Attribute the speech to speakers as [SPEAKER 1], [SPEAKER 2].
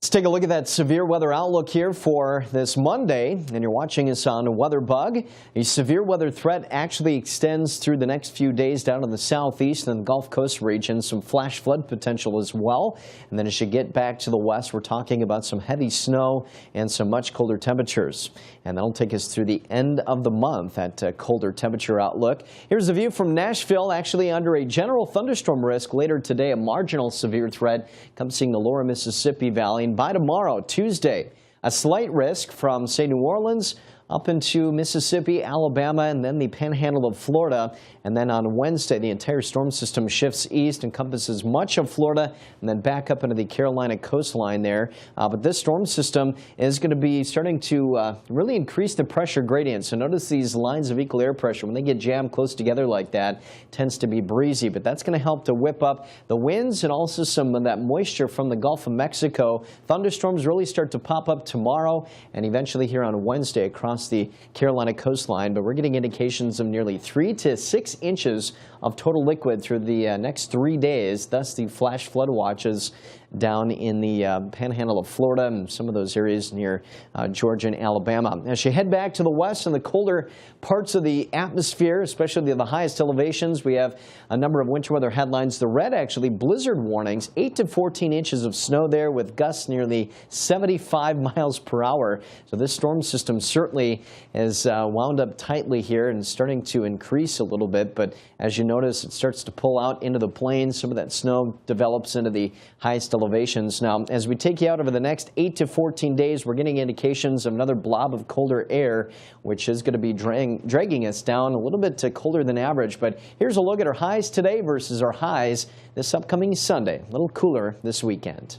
[SPEAKER 1] Let's take a look at that severe weather outlook here for this Monday, and you're watching us on WeatherBug. A severe weather threat actually extends through the next few days down in the southeast and the Gulf Coast region. Some flash flood potential as well. And then as you get back to the west, we're talking about some heavy snow and some much colder temperatures. And that'll take us through the end of the month, that colder temperature outlook. Here's a view from Nashville, actually under a general thunderstorm risk later today. A marginal severe threat encompassing the lower Mississippi Valley. By tomorrow, Tuesday, a slight risk from, say, New Orleans up into Mississippi, Alabama, and then the panhandle of Florida. And then on Wednesday, the entire storm system shifts east, encompasses much of Florida, and then back up into the Carolina coastline there. But this storm system is going to be starting to really increase the pressure gradient. So notice these lines of equal air pressure, when they get jammed close together like that, tends to be breezy. But that's going to help to whip up the winds and also some of that moisture from the Gulf of Mexico. Thunderstorms really start to pop up tomorrow and eventually here on Wednesday across the Carolina coastline, but we're getting indications of nearly 3 to 6 inches of total liquid through the next 3 days, thus the flash flood watches down in the panhandle of Florida and some of those areas near Georgia and Alabama. As you head back to the west and the colder parts of the atmosphere, especially the highest elevations, we have a number of winter weather headlines. The red, actually, blizzard warnings, 8 to 14 inches of snow there with gusts nearly 75 miles per hour. So this storm system certainly is wound up tightly here and starting to increase a little bit. But as you notice, it starts to pull out into the plains. Some of that snow develops into the highest elevations. Now, as we take you out over the next 8 to 14 days, we're getting indications of another blob of colder air, which is going to be dragging us down a little bit to colder than average. But here's a look at our highs today versus our highs this upcoming Sunday. A little cooler this weekend.